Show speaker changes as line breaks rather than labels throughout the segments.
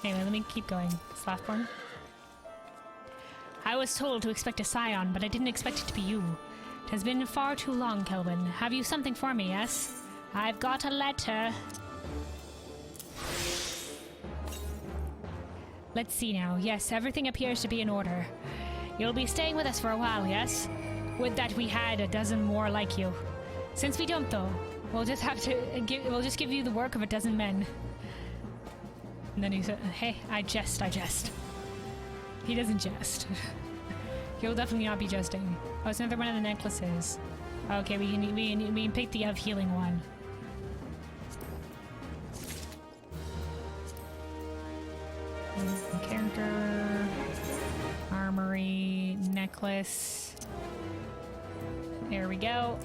Anyway, let me keep going. Slothborn. I was told to expect a scion, but I didn't expect it to be you. It has been far too long, Kelvin. Have you something for me, yes? I've got a letter. Let's see now. Yes, everything appears to be in order. You'll be staying with us for a while, yes? Would that we had a dozen more like you. Since we don't, though, we'll just have to we'll just give you the work of a dozen men. And then he said, hey, I jest. He doesn't jest. He'll definitely not be jesting. Oh, it's another one of the necklaces. Okay, we can pick the of healing one. Character, armory, necklace. There we go.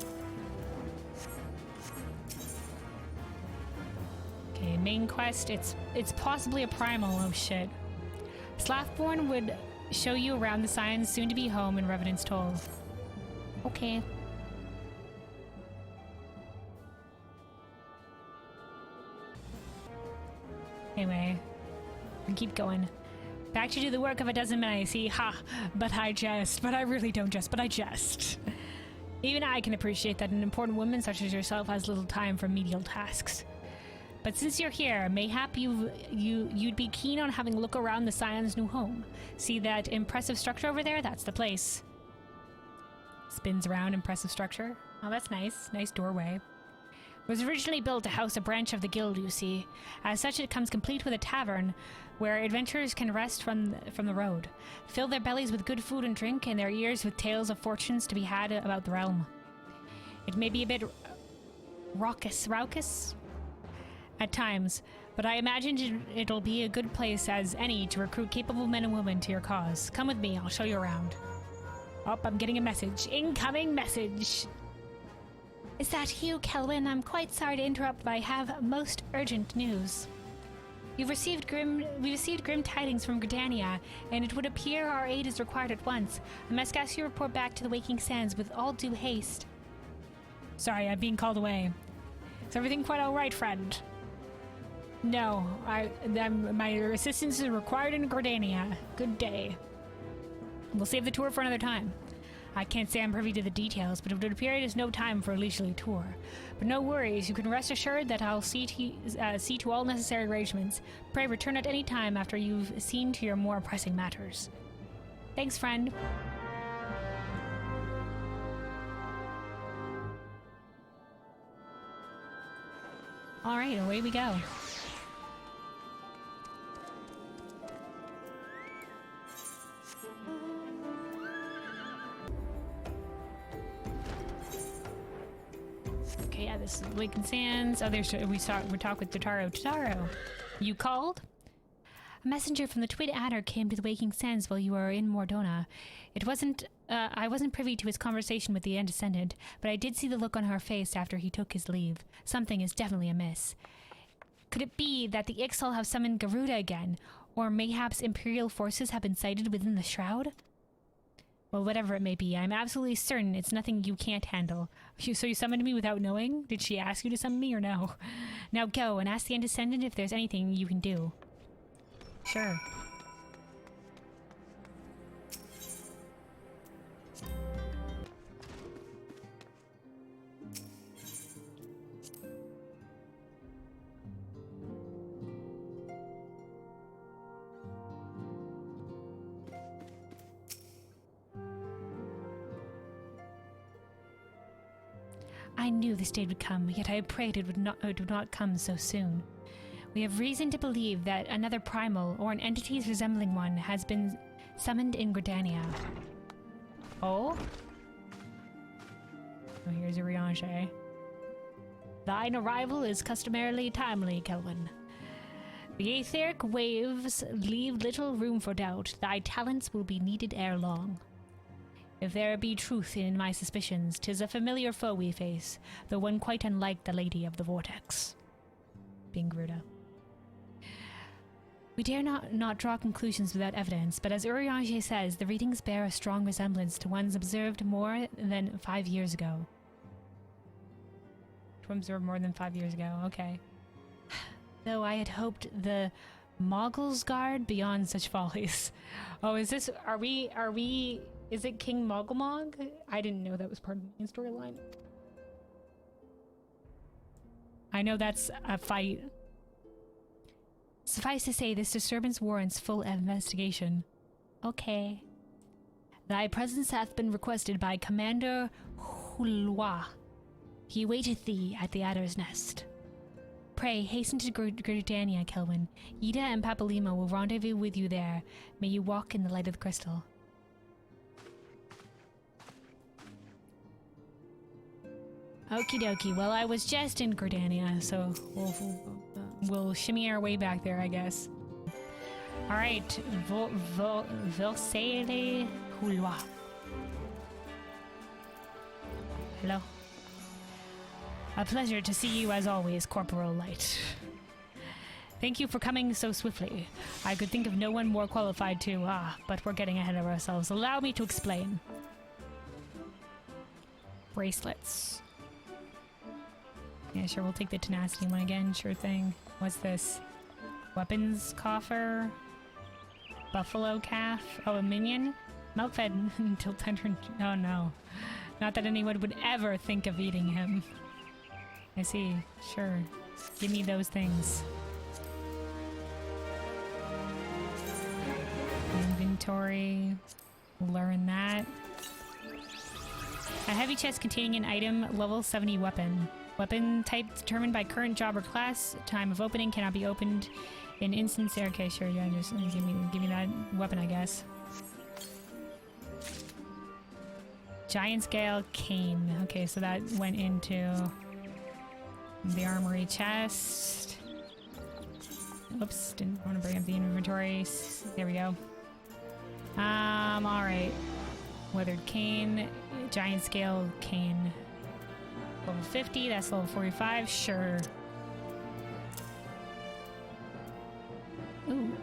Okay, main quest. It's possibly a primal. Oh shit. Slothborn would show you around the signs soon to be home in Revenant's Toll. Okay. Anyway, we keep going. Back to do the work of a dozen men, I see. Ha! But I jest. But I really don't jest, but I jest. Even I can appreciate that an important woman such as yourself has little time for menial tasks. But since you're here, mayhap you'd be keen on having a look around the Scion's new home. See that impressive structure over there? That's the place. Spins around, impressive structure. Oh, that's nice. Nice doorway. It was originally built to house a branch of the guild, you see. As such, it comes complete with a tavern where adventurers can rest from the road, fill their bellies with good food and drink, and their ears with tales of fortunes to be had about the realm. It may be a bit raucous at times, but I imagine it'll be a good place as any to recruit capable men and women to your cause. Come with me, I'll show you around. Oh, I'm getting a message. Incoming message! Is that you, Kelvin? I'm quite sorry to interrupt, but I have most urgent news. We received grim tidings from Gridania, and it would appear our aid is required at once. I must ask you to report back to the Waking Sands with all due haste. Sorry, I'm being called away. Is everything quite all right, friend? No, my assistance is required in Gridania. Good day. We'll save the tour for another time. I can't say I'm privy to the details, but it would appear it is no time for a leisurely tour. But no worries, you can rest assured that I'll see to all necessary arrangements. Pray return at any time after you've seen to your more pressing matters. Thanks, friend. Alright, away we go. Okay, yeah, this is Waking Sands. Oh, we talk with Totaro. Totaro, you called? A messenger from the Twin Adder came to the Waking Sands while you were in Mordona. I wasn't privy to his conversation with the Undescendant, but I did see the look on her face after he took his leave. Something is definitely amiss. Could it be that the Ixal have summoned Garuda again, or mayhaps Imperial forces have been sighted within the Shroud? Well, whatever it may be, I'm absolutely certain it's nothing you can't handle. So you summoned me without knowing? Did she ask you to summon me or no? Now go and ask the Undescendant if there's anything you can do. Sure. I knew this day would come, yet I prayed it would not come so soon. We have reason to believe that another primal, or an entity resembling one, has been summoned in Gridania. Oh? Oh, here's Urianger. Thine arrival is customarily timely, Kelvin. The etheric waves leave little room for doubt. Thy talents will be needed ere long. If there be truth in my suspicions, 'tis a familiar foe we face, though one quite unlike the Lady of the Vortex. Being Garuda. We dare not draw conclusions without evidence, but as Urianger says, the readings bear a strong resemblance to ones observed more than 5 years ago. To observe more than 5 years ago, okay. Though I had hoped the Moggle's Guard beyond such follies. Oh, is this, are we, is it King Moggle Mog? I didn't know that was part of the main storyline. I know that's a fight. Suffice to say, this disturbance warrants full investigation. Okay. Thy presence hath been requested by Commander Hulwa. He waiteth thee at the Adder's Nest. Pray, hasten to Gridania, Kelwyn. Ida and Papalima will rendezvous with you there. May you walk in the light of the crystal. Okie dokie. Well, I was just in Gridania, so we'll shimmy our way back there, I guess. Alright. Vosele Hulwa. Hello. A pleasure to see you as always, Corporal Light. Thank you for coming so swiftly. I could think of no one more qualified to, but we're getting ahead of ourselves. Allow me to explain. Bracelets. Yeah, sure, we'll take the tenacity one again, sure thing. What's this? Weapons coffer? Buffalo calf? Oh, a minion? Milk fed until tender. Oh no. Not that anyone would ever think of eating him. I see. Sure. Give me those things. Inventory. Learn that. A heavy chest containing an item, level 70 weapon. Weapon type determined by current job or class. Time of opening cannot be opened in instance. Okay, sure. Yeah, just give me that weapon, I guess. Giant scale cane. Okay, so that went into the armory chest. Oops, didn't want to bring up the inventory. There we go. Alright. Weathered cane. Giant scale cane. Level 50, that's level 45, sure. Ooh.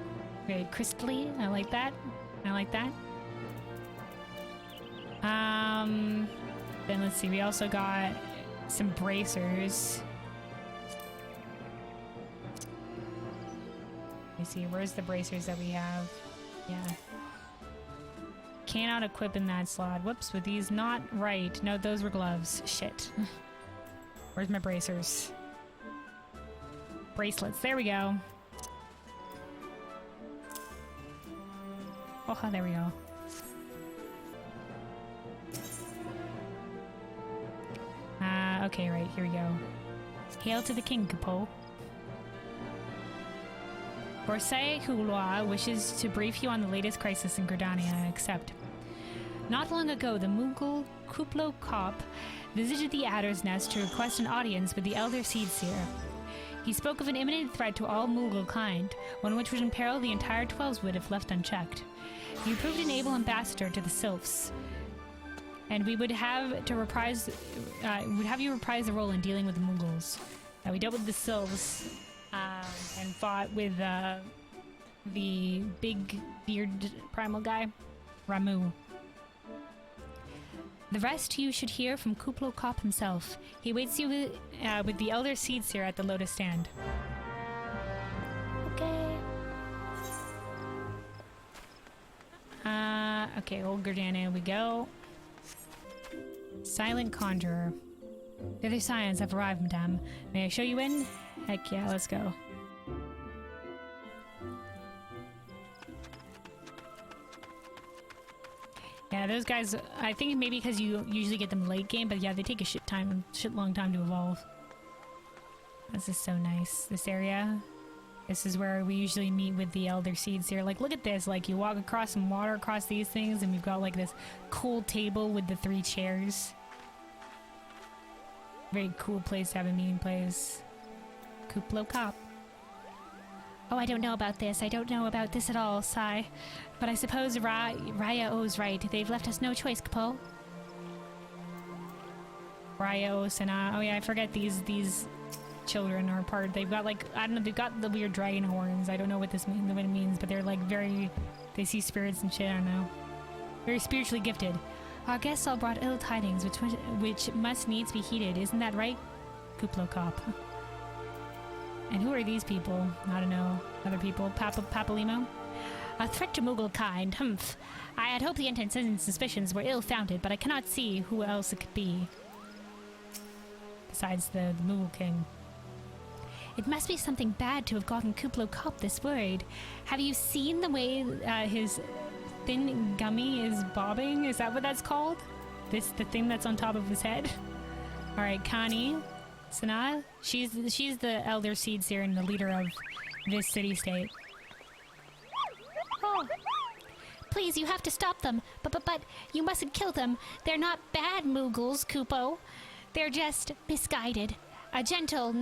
Very crystally. I like that. I like that. Then let's see, we also got some bracers. Let me see, where's the bracers that we have? Yeah. Cannot equip in that slot. Whoops, with these not right. No, those were gloves. Shit. Where's my bracers? Bracelets, there we go. Oh, there we go. Okay, right, here we go. Hail to the king, Kapo. Borsay Hulwa wishes to brief you on the latest crisis in Gridania, except not long ago, the Moggle Kuplo Kop visited the Adder's Nest to request an audience with the Elder Seedseer. He spoke of an imminent threat to all Moggle kind, one which would imperil the entire twelveswood if left unchecked. You proved an able ambassador to the Sylphs, and we would have to reprise, you reprise the role in dealing with the Moggles. We dealt with the Sylphs and fought with the big beard primal guy, Ramu. The rest you should hear from Kuplo Kop himself. He waits you with the Elder Seedseer at the Lotus Stand. Okay. Okay, old Gridania we go. Silent Conjurer. The other scions have arrived, madame. May I show you in? Heck yeah, let's go. Yeah, those guys, I think maybe because you usually get them late game, but yeah, they take a shit long time to evolve. This is so nice. This area. This is where we usually meet with the Elder Seedseer. Like, look at this. Like, you walk across some water across these things, and we've got, like, this cool table with the 3 chairs. Very cool place to have a meeting place. Kuplo Kop. Oh, I don't know about this. I don't know about this at all, Sai. But I suppose Raya O's right. They've left us no choice, Kapo. Raya O, Sana. Oh yeah, I forget these children are part. They've got like, I don't know, they've got the weird dragon horns. I don't know what it means, but they're like very, they see spirits and shit, I don't know. Very spiritually gifted. Our guests all brought ill tidings, which must needs be heeded. Isn't that right, Kuplo Kop? And who are these people? I don't know. Other people? Papalimo? A threat to Moogle kind. Humph. I had hoped the antecedent suspicions were ill-founded, but I cannot see who else it could be. Besides the Moogle King. It must be something bad to have gotten Kuplo Kop this worried. Have you seen the way his thin gummy is bobbing? Is that what that's called? The thing that's on top of his head? Alright, Connie. Sana. She's the Elder Seed Seer and the leader of this city-state.
Oh. Please, you have to stop them. But you mustn't kill them. They're not bad Moogles, Kupo. They're just misguided. A gentle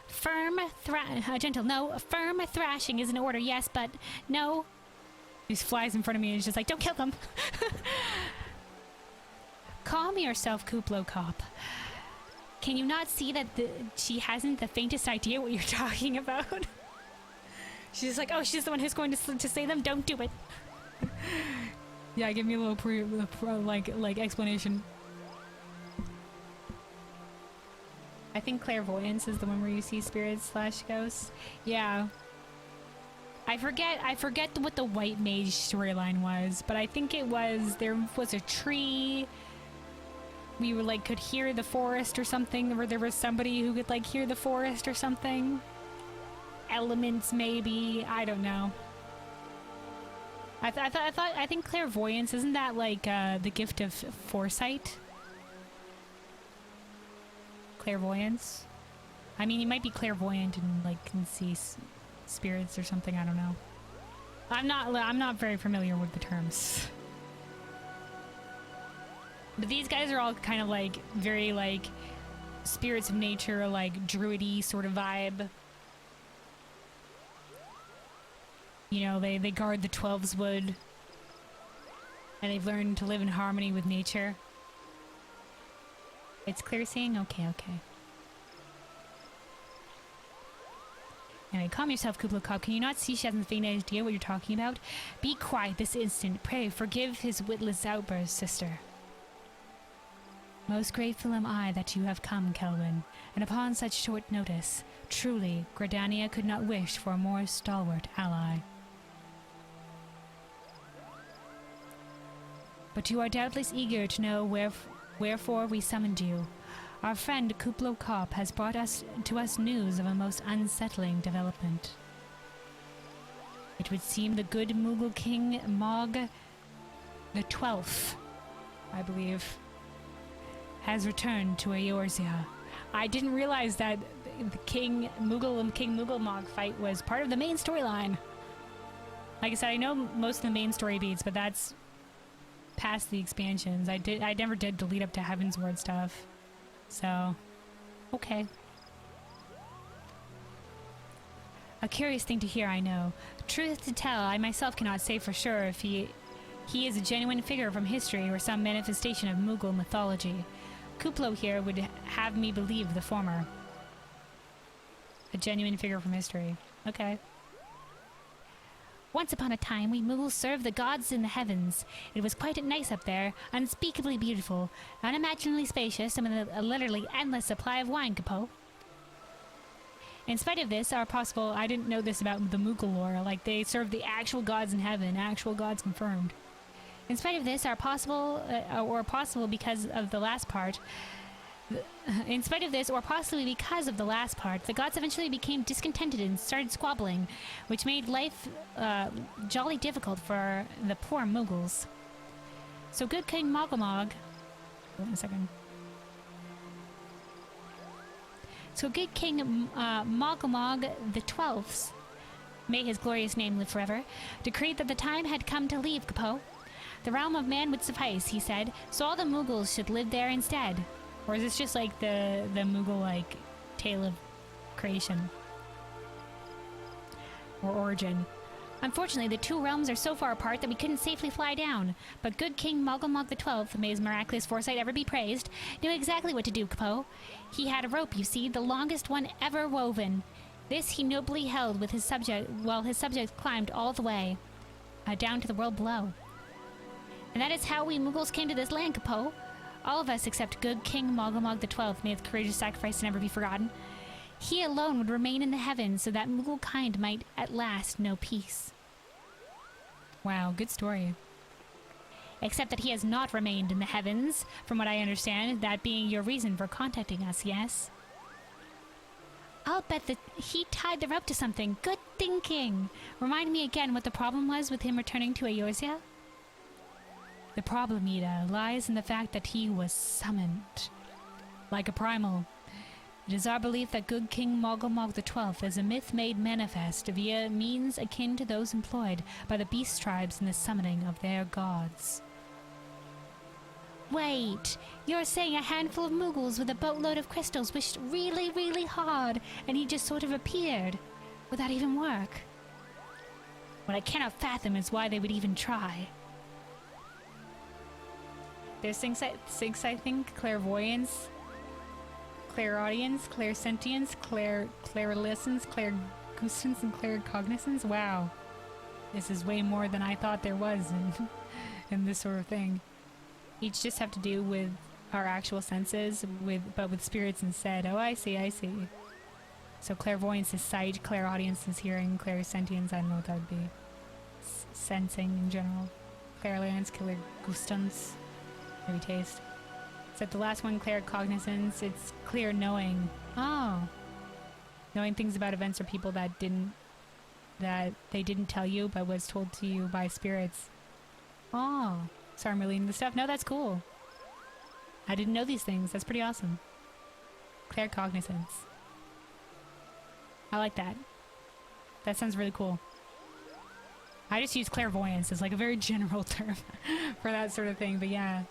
firm thrashing is in order, yes, but no.
He just flies in front of me and is just like, don't kill them. Calm yourself, Kuplo Kop. Can you not see that she hasn't the faintest idea what you're talking about? She's just like, oh, she's the one who's going to say them? Don't do it. Yeah, give me a little like explanation. I think clairvoyance is the one where you see spirits / ghosts. Yeah. I forget what the white mage storyline was, but I think it was there was a tree. We were like could hear the forest or something, or there was somebody who could like hear the forest or something. Elements maybe, I don't know. I think clairvoyance, isn't that like the gift of foresight? Clairvoyance? I mean, you might be clairvoyant and like can see spirits or something, I don't know. I'm not very familiar with the terms. But these guys are all kind of like very like spirits of nature, like druidy sort of vibe. You know, they guard the twelveswood and they've learned to live in harmony with nature. It's clear seeing? Okay. Anyway, calm yourself, Kuplo Kop. Can you not see she hasn't the faintest idea what you're talking about? Be quiet this instant. Pray, forgive his witless outburst, sister. Most grateful am I that you have come, Kelwyn, and upon such short notice. Truly, Gridania could not wish for a more stalwart ally. But you are doubtless eager to know wherefore we summoned you. Our friend Kuplo Kop has brought to us news of a most unsettling development. It would seem the good Moogle King Mog the 12th, I believe, has returned to Eorzea. I didn't realize that the King Moggle Mog fight was part of the main storyline. Like I said, I know most of the main story beats, but that's past the expansions. I never did the lead up to Heavensward stuff. So, okay. A curious thing to hear, I know. Truth to tell, I myself cannot say for sure if he is a genuine figure from history or some manifestation of Moogle mythology. Kuplo here would have me believe the former. A genuine figure from history. Okay.
Once upon a time, we Moogles served the gods in the heavens. It was quite nice up there, unspeakably beautiful, unimaginably spacious, and with a literally endless supply of wine, Kapo. In spite of this, I didn't know this about the Moogle lore, like they served the actual gods in heaven, actual gods confirmed. In spite of this, or possibly because of the last part, the gods eventually became discontented and started squabbling, which made life jolly difficult for the poor Moogles. So good King Moggle Mog... Wait a second. So good King Moggle Mog the 12th, may his glorious name live forever, decreed that the time had come to leave Kapo. The realm of man would suffice, he said, so all the Moogles should live there instead. Or is this just like the Moogle like tale of creation or origin? Unfortunately, the two realms are so far apart that we couldn't safely fly down. But good King Moggle Mog the 12th, may his miraculous foresight ever be praised, knew exactly what to do, Kapo. He had a rope, you see, the longest one ever woven. This he nobly held with his subject, while his subjects climbed all the way down to the world below. And that is how we Moogles came to this land, Kapo. All of us except good King Moggle Mog the 12th, may his courageous sacrifice never be forgotten. He alone would remain in the heavens so that Moogle kind might at last know peace.
Wow, good story.
Except that he has not remained in the heavens, from what I understand, that being your reason for contacting us, yes? I'll bet that he tied the rope to something. Good thinking! Remind me again what the problem was with him returning to Eorzea?
The problem, Ida, lies in the fact that he was summoned. Like a primal. It is our belief that good King Moggle Mog the XII is a myth made manifest via means akin to those employed by the beast tribes in the summoning of their gods.
Wait, you're saying a handful of Moogles with a boatload of crystals wished really, really hard, and he just sort of appeared? Would that even work? What I cannot fathom is why they would even try.
There's things I think, clairvoyance, clairaudience, clairsentience, clairlistens, clairgustance, and claircognizance. Wow. This is way more than I thought there was in this sort of thing. Each just have to do with our actual senses, but with spirits instead. Oh, I see. So clairvoyance is sight, clairaudience is hearing, clairsentience, I don't know what that would be. Sensing in general. Clairlance, clairgustance, maybe taste. Except the last one, claircognizance, it's clear knowing. Oh. Knowing things about events or people that they didn't tell you, but was told to you by spirits. Oh. Sorry, I'm reading the stuff. No, that's cool. I didn't know these things. That's pretty awesome. Claircognizance. I like that. That sounds really cool. I just use clairvoyance as like a very general term for that sort of thing, but yeah.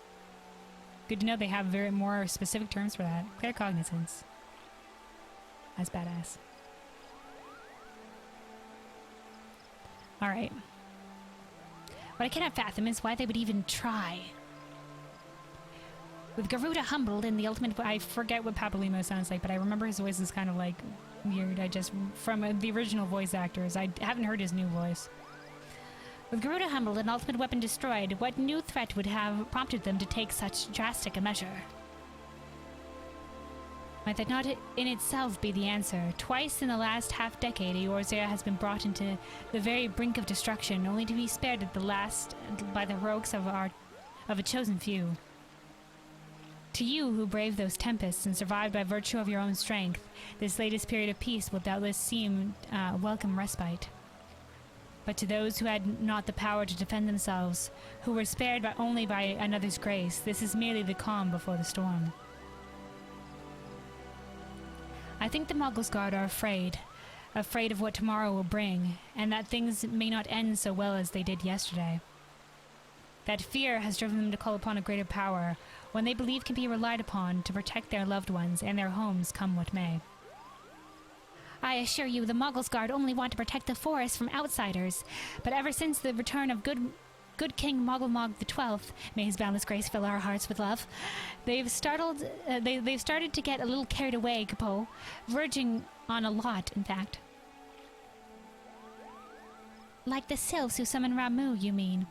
Good to know they have very more specific terms for that. Claircognizance. That's badass. Alright. What I cannot fathom is why they would even try. With Garuda humbled in the ultimate... I forget what Papalimo sounds like, but I remember his voice is kind of like weird. From the original voice actors. I haven't heard his new voice. With Garuda humbled and ultimate weapon destroyed, what new threat would have prompted them to take such drastic a measure? Might that not in itself be the answer? Twice in the last half-decade, Eorzea has been brought into the very brink of destruction, only to be spared at the last by the heroics of a chosen few. To you, who braved those tempests and survived by virtue of your own strength, this latest period of peace will doubtless seem a welcome respite. But to those who had not the power to defend themselves, who were spared only by another's grace, this is merely the calm before the storm. I think the Moggle's Guard are afraid of what tomorrow will bring, and that things may not end so well as they did yesterday. That fear has driven them to call upon a greater power, one they believe can be relied upon to protect their loved ones and their homes come what may. I assure you, the Moggle's Guard only want to protect the forest from outsiders, but ever since the return of good King Moggle Mog the XII, may his boundless grace fill our hearts with love, they've started to get a little carried away, Capo, verging on a lot, in fact. Like the sylphs who summon Ramu, you mean?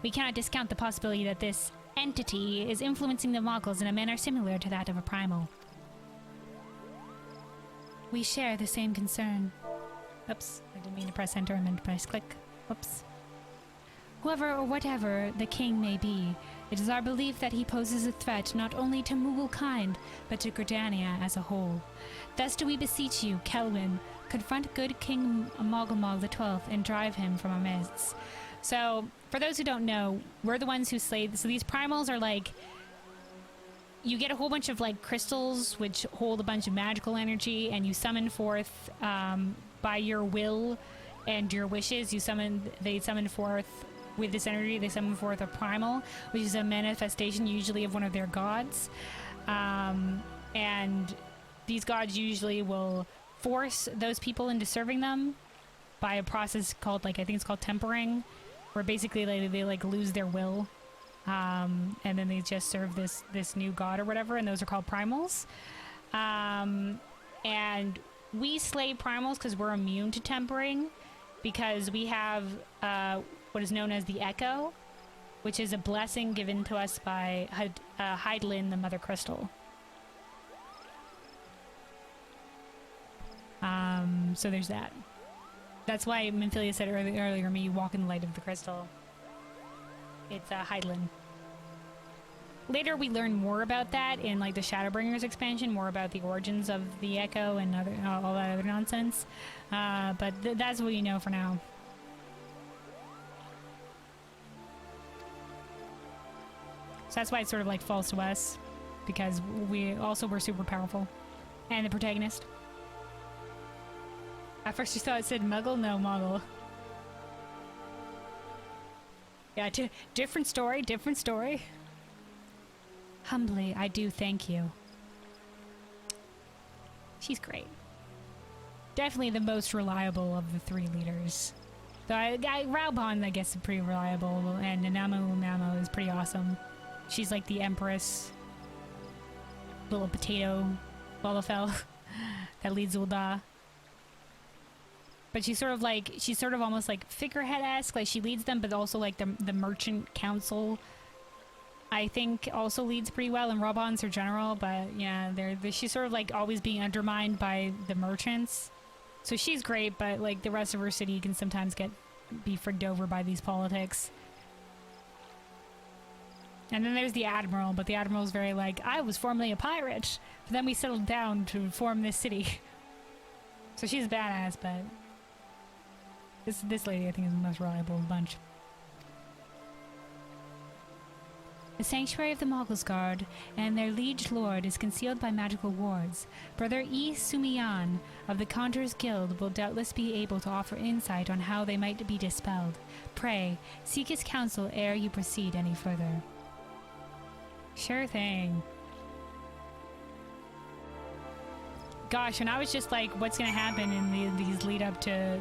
We cannot discount the possibility that this entity is influencing the Moggles in a manner similar to that of a primal. We share the same concern. Oops, I didn't mean to press enter, I meant to press click. Oops. Whoever or whatever the king may be, it is our belief that he poses a threat not only to Moogle kind, but to Gridania as a whole. Thus do we beseech you, Kelwyn, confront good King Moggle Mog the XII and drive him from our midst. So, for those who don't know, we're the ones who slayed... So these primals are like... You get a whole bunch of like crystals which hold a bunch of magical energy, and you summon forth by your will and your wishes. They summon forth with this energy. They summon forth a primal, which is a manifestation usually of one of their gods. And these gods usually will force those people into serving them by a process called I think it's called tempering, where basically they lose their will. And then they just serve this new god or whatever, and those are called primals. And we slay primals because we're immune to tempering, because we have what is known as the Echo, which is a blessing given to us by Heidelin, the Mother Crystal. So there's that. That's why Minfilia said earlier, me walk in the light of the crystal. It's Hydaelyn. Later we learn more about that in like the Shadowbringers expansion, more about the origins of the Echo and all that other nonsense. But that's what you know for now. So that's why it sort of like falls to us, because we're super powerful. And the protagonist. At first you thought it said Muggle? No, Moggle. Yeah, different story, different story. Humbly, I do thank you. She's great. Definitely the most reliable of the three leaders. So Raubon, I guess, is pretty reliable, and Nanamu is pretty awesome. She's like the Empress. Little potato Lalafell that leads Ul'dah. But she's sort of almost like figurehead-esque, like she leads them, but also like the merchant council, I think, also leads pretty well, and Raubon's her general, but yeah, she's sort of like always being undermined by the merchants. So she's great, but like the rest of her city can sometimes be frigged over by these politics. And then there's the Admiral, but the Admiral's very like, I was formerly a pirate, but then we settled down to form this city. So she's badass, but this lady I think is the most reliable of the bunch. The sanctuary of the Moggle's Guard and their liege lord is concealed by magical wards. Brother E. Sumiyan of the Conjurers Guild will doubtless be able to offer insight on how they might be dispelled. Pray, seek his counsel ere you proceed any further. Sure thing. Gosh, and I was just like, what's gonna happen in these lead up to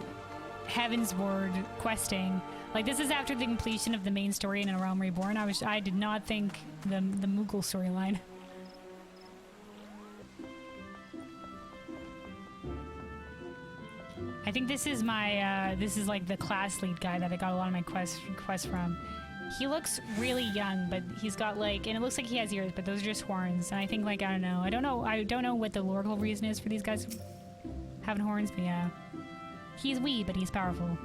Heaven's Ward questing? Like, this is after the completion of the main story in A Realm Reborn. I did not think the Moogle storyline. I think this is my, this is like the class lead guy that I got a lot of my quests from. He looks really young, but he's got like, and it looks like he has ears, but those are just horns. And I think like, I don't know what the logical reason is for these guys having horns, but yeah. He's wee, but he's powerful.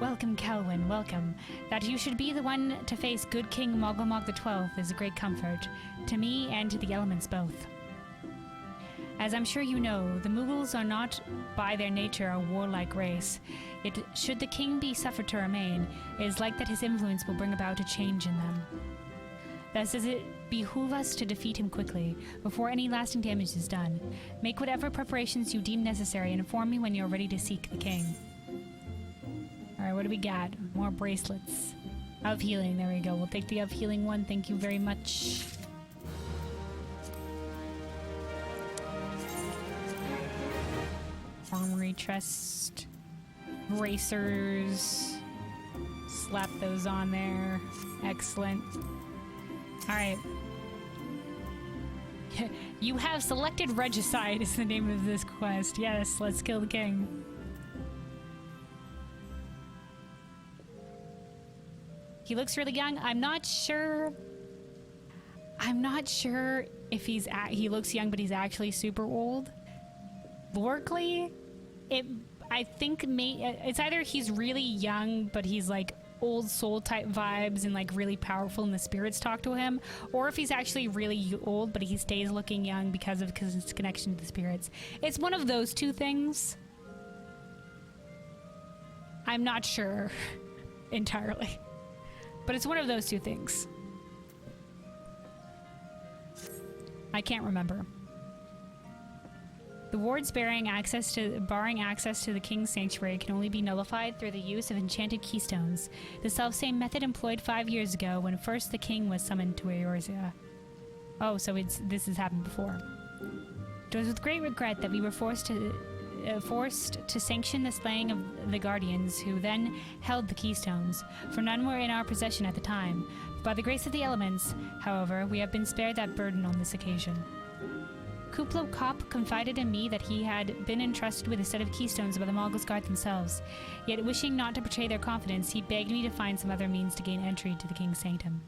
Welcome, Kelwyn, welcome. That you should be the one to face good King Moggle Mog the 12th is a great comfort, to me and to the elements both. As I'm sure you know, the Moogles are not by their nature a warlike race. Yet, should the king be suffered to remain, it is like that his influence will bring about a change in them. Thus does it behoove us to defeat him quickly, before any lasting damage is done. Make whatever preparations you deem necessary and inform me when you are ready to seek the king. Alright, what do we got? More bracelets. Of healing, there we go. We'll take the of healing one, thank you very much. Armory chest. Bracers. Slap those on there. Excellent. Alright. You have selected Regicide is the name of this quest. Yes, let's kill the king. He looks really young. I'm not sure if he looks young, but he's actually super old. Lorically, I think it's either he's really young, but he's like old soul type vibes and like really powerful and the spirits talk to him, or if he's actually really old, but he stays looking young because of his connection to the spirits. It's one of those two things. I'm not sure entirely. But it's one of those two things. I can't remember. The wards barring access to the king's sanctuary can only be nullified through the use of enchanted keystones, the selfsame method employed 5 years ago when first the king was summoned to Eorzea. Oh, so this has happened before. It was with great regret that we were forced to sanction the slaying of the guardians who then held the keystones, for none were in our possession at the time. By the grace of the elements, however, we have been spared that burden on this occasion. Kuplo Kopp confided in me that he had been entrusted with a set of keystones by the Moggle's Guard themselves, yet wishing not to betray their confidence, he begged me to find some other means to gain entry to the King's Sanctum.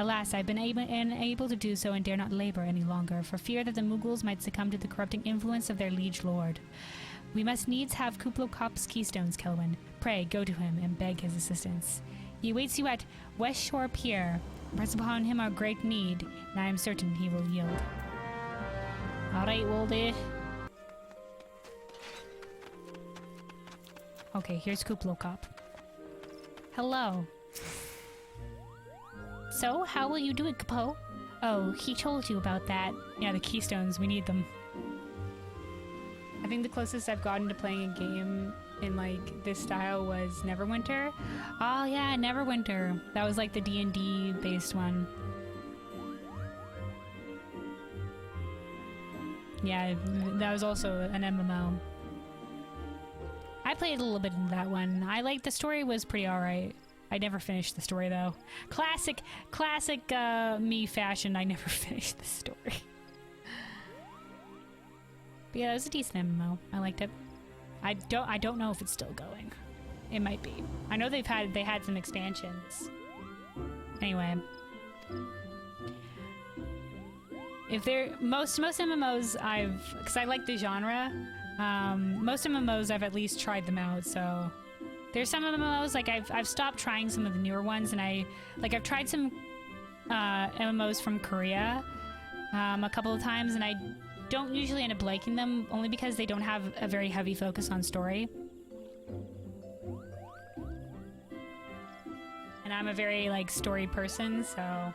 Alas, I've been unable to do so and dare not labor any longer, for fear that the Muggles might succumb to the corrupting influence of their liege lord. We must needs have Kuplokop's keystones, Kelwyn. Pray, go to him and beg his assistance. He awaits you at West Shore Pier. Press upon him our great need, and I am certain he will yield. Alright, will do. Okay, here's Kuplokop. Hello. So, how will you do it, Kapo? Oh, he told you about that.
Yeah, the keystones, we need them. I think the closest I've gotten to playing a game in like this style was Neverwinter. Oh yeah, Neverwinter. That was like the D&D based one. Yeah, that was also an MMO. I played a little bit in that one. I liked the story, was pretty alright. I never finished the story though. Classic me fashion, I never finished the story. But yeah, it was a decent MMO. I liked it. I don't know if it's still going. It might be. I know they had some expansions. Anyway. If most MMOs because I like the genre, most MMOs I've at least tried them out, so there's some MMOs like I've stopped trying some of the newer ones, and I've tried some MMOs from Korea a couple of times, and I don't usually end up liking them only because they don't have a very heavy focus on story. And I'm a very like story person, so.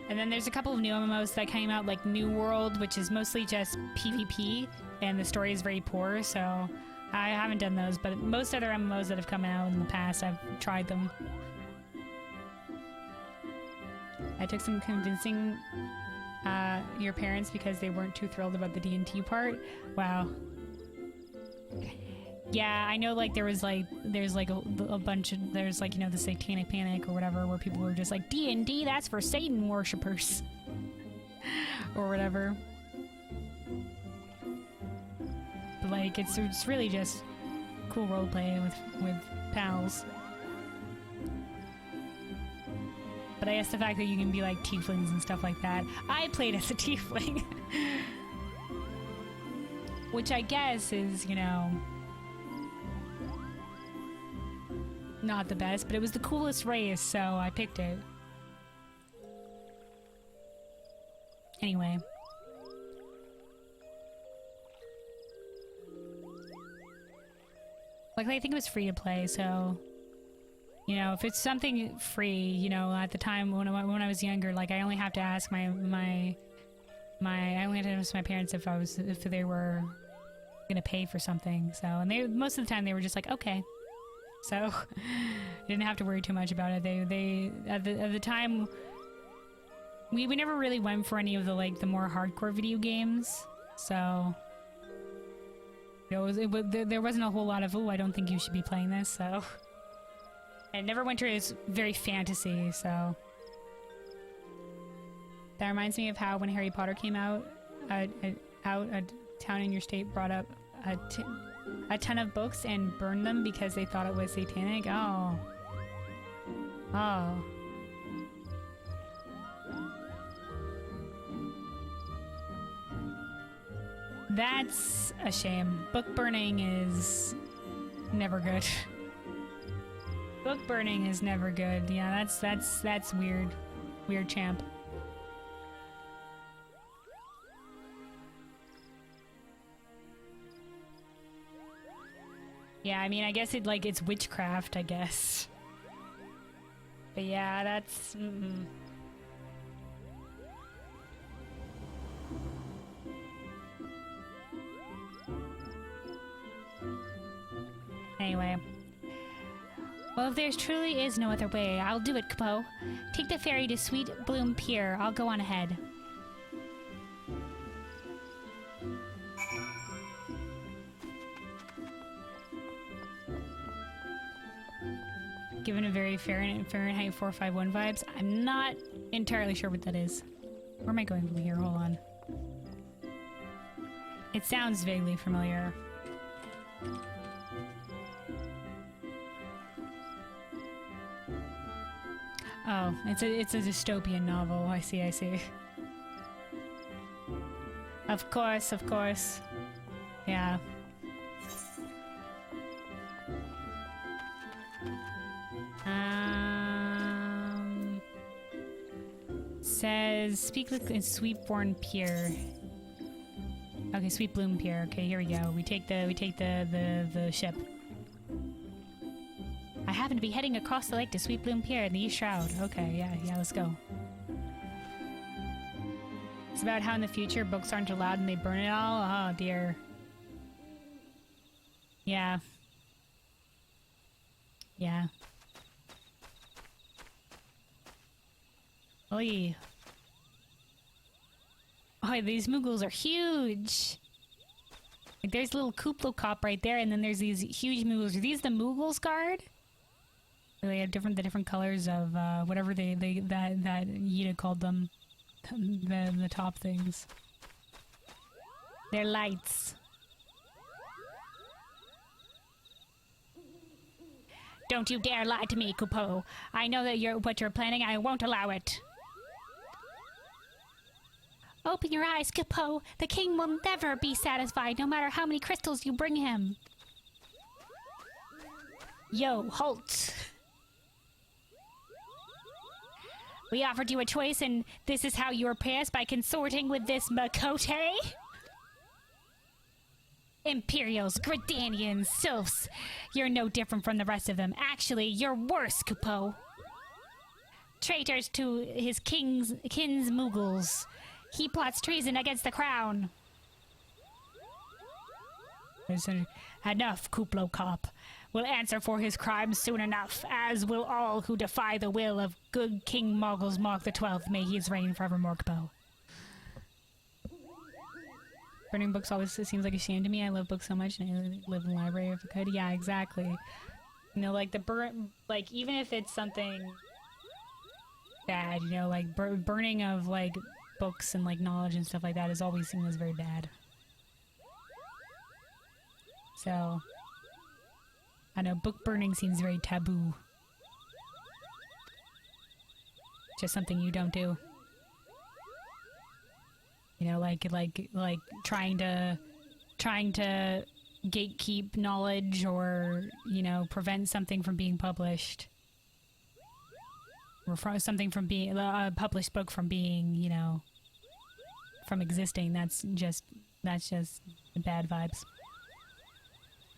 And then there's a couple of new MMOs that came out, like New World, which is mostly just PvP, and the story is very poor, so I haven't done those, but most other MMOs that have come out in the past, I've tried them. I took some convincing your parents because they weren't too thrilled about the D&T part. Wow. Yeah, I know, like, there's like a bunch of, there's like, you know, the Satanic Panic or whatever, where people were just like, D&D, that's for Satan worshippers. Or whatever. But like, it's really just cool roleplay with pals. But I guess the fact that you can be like tieflings and stuff like that. I played as a tiefling. Which I guess is, you know, not the best, but it was the coolest race, so I picked it. Anyway. Luckily, I think it was free to play, so, you know, if it's something free, you know, at the time when I was younger, like, I only have to ask I only had to ask my parents if they were gonna pay for something. So, and most of the time they were just like, okay. So, I didn't have to worry too much about it. They at the time, we never really went for any of the more hardcore video games. So, there wasn't a whole lot of, oh, I don't think you should be playing this. So, and Neverwinter is very fantasy. So, that reminds me of how when Harry Potter came out, a town in your state brought up a ton of books and burned them because they thought it was satanic. Oh. Oh. That's a shame. Book burning is never good. Book burning is never good. Yeah, that's weird. Weird, champ. Yeah, I mean, I guess it's witchcraft, I guess. But yeah, that's... Anyway. Well, if there truly is no other way, I'll do it, Kapo. Take the ferry to Sweet Bloom Pier. I'll go on ahead. Given a very Fahrenheit 451 vibes. I'm not entirely sure what that is. Where am I going from here? Hold on. It sounds vaguely familiar. Oh, it's a dystopian novel. I see, I see. Of course, of course. Yeah. Says speak in Sweetborn Pier. Okay, Sweet Bloom Pier. Okay, here we go. We take the ship. I happen to be heading across the lake to Sweet Bloom Pier in the East Shroud. Okay, yeah, let's go. It's about how in the future books aren't allowed and they burn it all. Oh dear. Yeah. Yeah. Oy. Oh, these Moogles are huge! Like, there's a little Kuplo cop right there, and then there's these huge Moogles. Are these the Moogles guard? Or they have the different colors of, whatever that Yida called them. The top things. They're lights. Don't you dare lie to me, Kupo. I know that what you're planning. I won't allow it. Open your eyes, Kupo. The king will never be satisfied, no matter how many crystals you bring him. Yo, halt. We offered you a choice, and this is how you were passed by consorting with this Makote? Imperials, Gridanians, Sylphs. You're no different from the rest of them. Actually, you're worse, Kupo. Traitors to his kin's Moogles. He plots treason against the crown. Enough, Kuplo Cop. Will answer for his crimes soon enough, as will all who defy the will of good King Moggle Mog XII. May his reign forevermore, Kupo. Burning books always seems like a shame to me. I love books so much, and I live in the library if I could. Yeah, exactly. You know, like like even if it's something bad, you know, like burning of like books and like knowledge and stuff like that is always seen as very bad. So, I know book burning seems very taboo. Just something you don't do. You know, like trying to gatekeep knowledge, or, you know, prevent something from being published, or something from being a published book from being, you know, from existing. That's just bad vibes.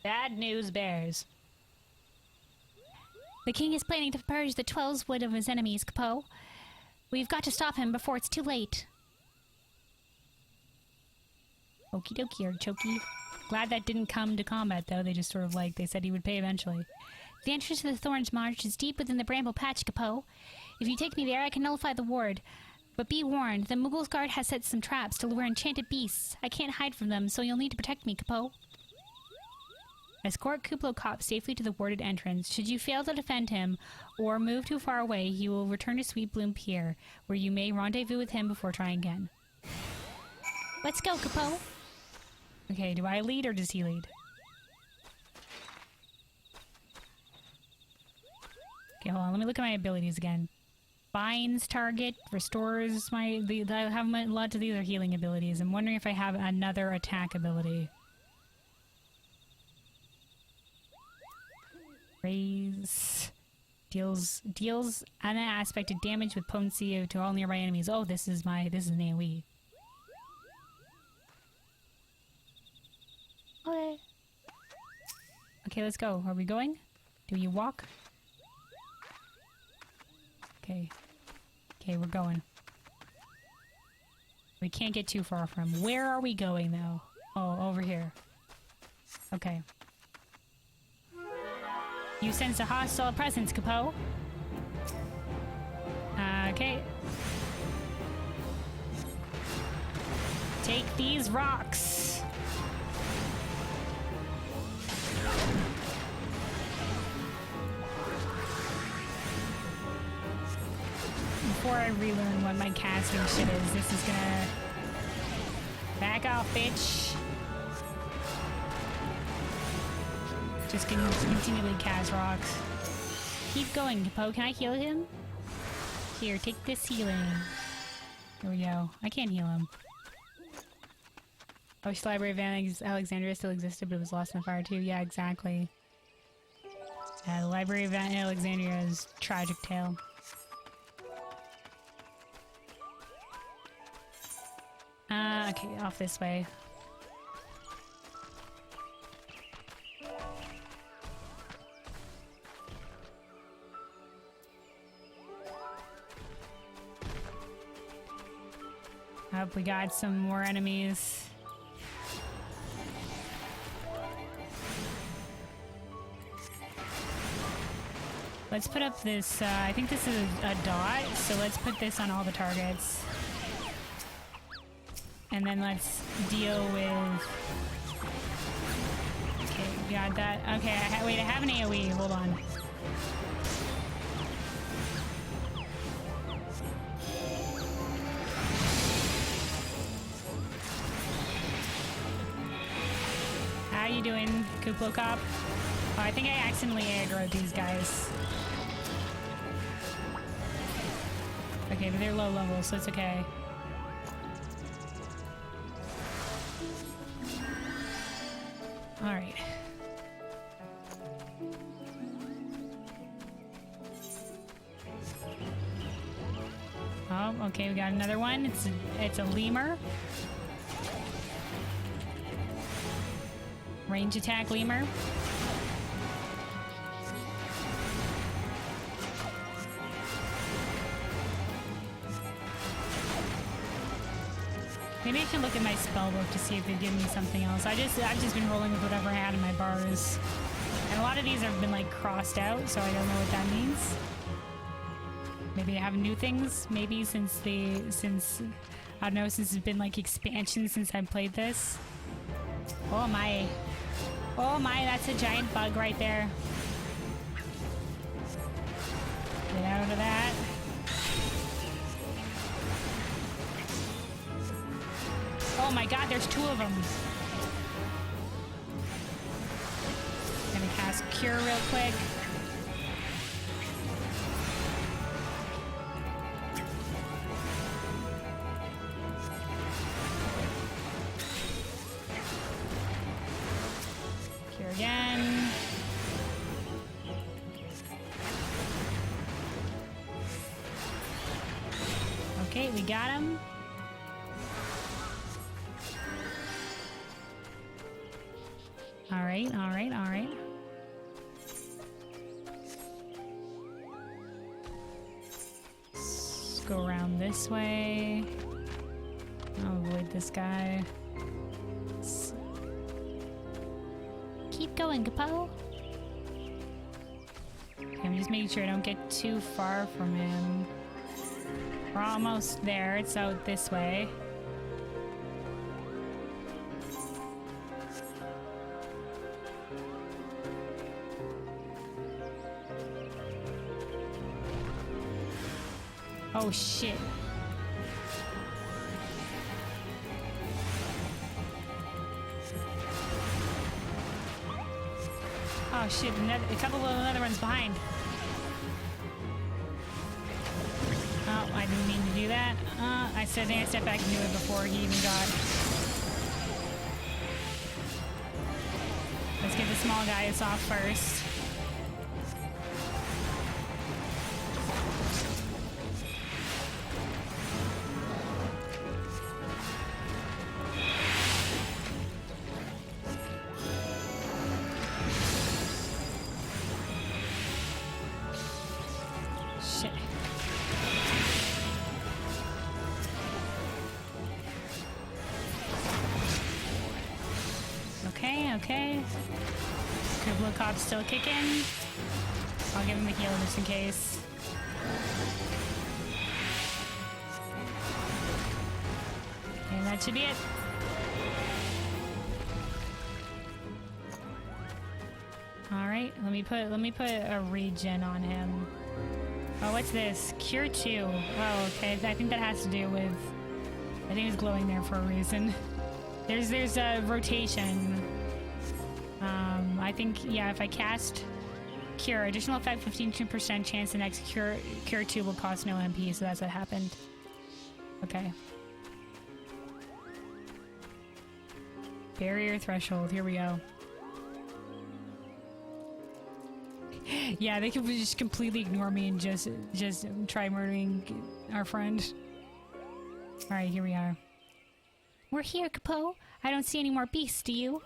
Bad news bears.
The king is planning to purge the twelveswood of his enemies, Kupo. We've got to stop him before it's too late.
Okie dokie, Artichoke. Glad that didn't come to combat, though. They just sort of like, they said he would pay eventually.
The entrance to the THORNMARGH is deep within the bramble patch, Kupo. If you take me there, I can nullify the ward. But be warned, the Moogle's guard has set some traps to lure enchanted beasts. I can't hide from them, so you'll need to protect me, Kupo. Escort Kuplo Cop safely to the warded entrance. Should you fail to defend him, or move too far away, he will return to Sweet Bloom Pier, where you may rendezvous with him before trying again. Let's go, Kupo.
Okay, do I lead or does he lead? Okay, hold on. Let me look at my abilities again. Binds target, restores my... I have lots of these are healing abilities. I'm wondering if I have another attack ability. Raise... Deals an aspect of damage with potency to all nearby enemies. Oh, this is an AoE.
Okay.
Okay, let's go. Are we going? Do you walk? Okay. Okay, we're going. We can't get too far from him. Where are we going, though? Oh, over here. Okay. You sense a hostile presence, Kupo. Okay. Take these rocks. Before I relearn what my casting shit is, this is gonna... Back off, bitch. Just continually cast rocks. Keep going, Kupo. Can I heal him? Here, take this healing. Here we go. I can't heal him. I wish the Library of Alexandria still existed, but it was lost in the fire too. Yeah, exactly. The Library of Alexandria is a tragic tale. Okay, off this way. Up, we got some more enemies. Let's put up this, I think this is a dot, so let's put this on all the targets. And then let's deal with... Okay, we got that. Okay, wait, I have an AoE, hold on. How you doing, Kuplo Cop? Oh, I think I accidentally aggroed these guys. Okay, but they're low level, so it's okay. Alright. Oh, okay, we got another one. It's a lemur. Range attack lemur. Maybe I should look at my spell book to see if it'd give me something else. I've just been rolling with whatever I had in my bars. And a lot of these have been like crossed out, so I don't know what that means. Maybe I have new things, maybe since I don't know, since it's been like expansion since I played this. Oh my. Oh my, that's a giant bug right there. Get out of that. Oh my god, there's two of them. Gonna cast Cure real quick. Cure again. Okay, we got him. Alright, alright, alright. Let's go around this way. I'll avoid this guy.
Keep going, Kapo.
Okay, I'm just making sure I don't get too far from him. We're almost there. It's out this way. Oh shit. Oh shit, a couple of other ones behind. Oh, I didn't mean to do that. I think I stepped back and do it before he even got... Let's get the small guys off first. Okay. Blue Cop's still kicking. I'll give him a heal just in case. And that should be it. Alright, let me put a regen on him. Oh, what's this? Cure 2. Oh, okay. I think that has to do with... I think it's glowing there for a reason. There's a rotation. I think, yeah, if I cast Cure. Additional effect, 15% chance the next cure 2 will cost no MP, so that's what happened. Okay. Barrier threshold. Here we go. Yeah, they could just completely ignore me and just try murdering our friend. Alright, here we are.
We're here, Capo. I don't see any more beasts, do you?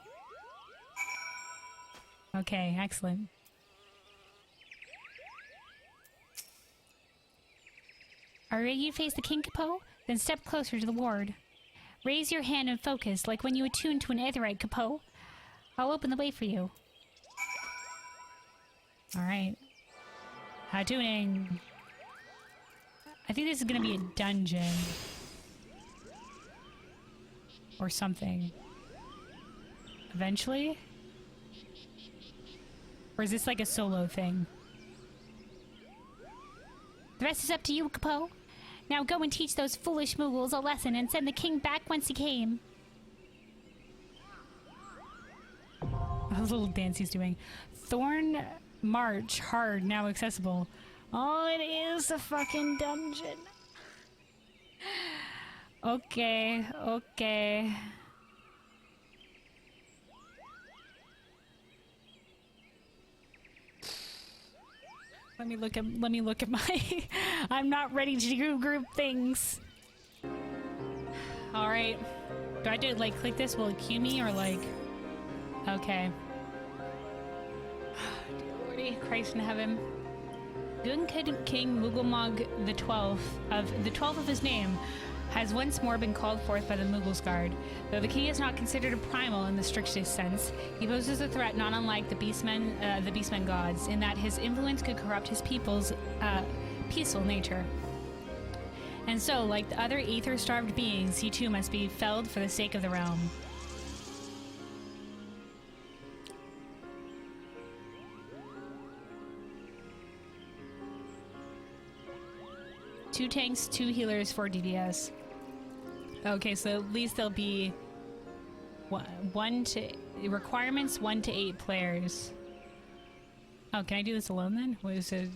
Okay, excellent.
Are you ready to face the king, Capo? Then step closer to the ward. Raise your hand and focus, like when you attune to an aetherite, Capo. I'll open the way for you.
Alright. Attuning. I think this is gonna be a dungeon. Or something. Eventually? Or is this like a solo thing?
The rest is up to you, Capo. Now go and teach those foolish Moogles a lesson and send the king back whence he came.
A little dance he's doing. THORNMARGH hard now accessible. Oh, it is a fucking dungeon. Okay, okay. Let me look at my I'm not ready to do group things. All right. Do I do like click this? Will it cue me or like? Okay. Dear Lordy, Christ in heaven. Good King Moggle Mog the 12th of his name has once more been called forth by the Moogle's guard. Though the king is not considered a primal in the strictest sense, he poses a threat not unlike the beastmen gods, in that his influence could corrupt his people's peaceful nature. And so, like the other ether-starved beings, he too must be felled for the sake of the realm. Two tanks, 2 healers, 4 DPS. Okay, so at least there'll be requirements 1 to 8 players. Oh, can I do this alone then? Was it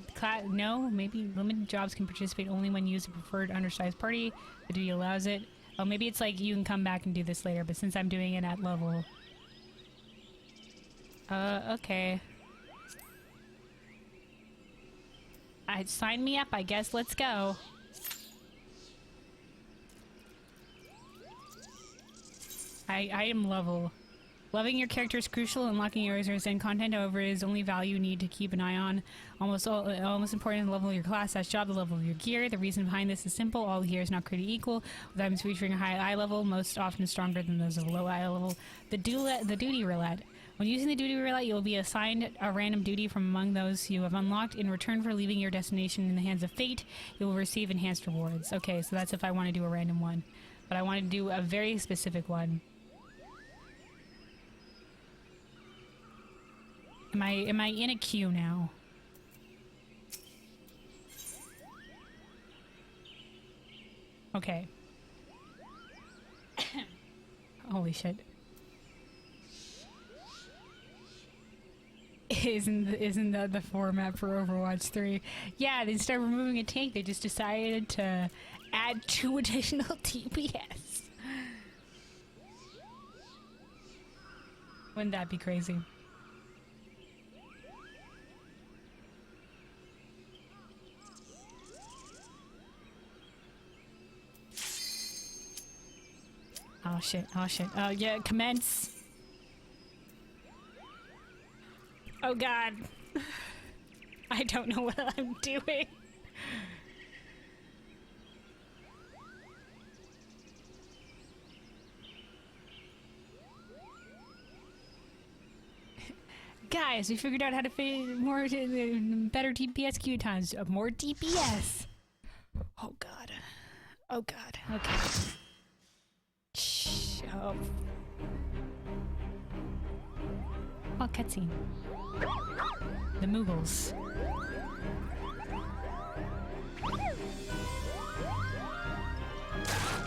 no? Maybe limited jobs can participate only when used a preferred undersized party. The duty allows it. Oh, maybe it's like you can come back and do this later, but since I'm doing it at level. Okay. Sign me up, I guess. Let's go. I am level. Loving your character is crucial. Unlocking your users and content, however, is only value you need to keep an eye on. Almost important to level your class, that's job, the level of your gear. The reason behind this is simple. All gear is not created equal. With items featuring a high eye level, most often stronger than those of a low eye level. The duty roulette. When using the duty roulette, you will be assigned a random duty from among those you have unlocked. In return for leaving your destination in the hands of fate, you will receive enhanced rewards. Okay, so that's if I want to do a random one. But I want to do a very specific one. Am I in a queue now? Okay. Holy shit. Isn't that the format for Overwatch 3? Yeah, instead of removing a tank, they just decided to add 2 additional TPS. Wouldn't that be crazy? Oh shit, oh shit. Oh yeah, commence! Oh god. I don't know what I'm doing. Guys, we figured out how to fit more better DPS queue times. More DPS. Oh god. Oh god. Okay. Oh. Oh, cutscene. The Moogles.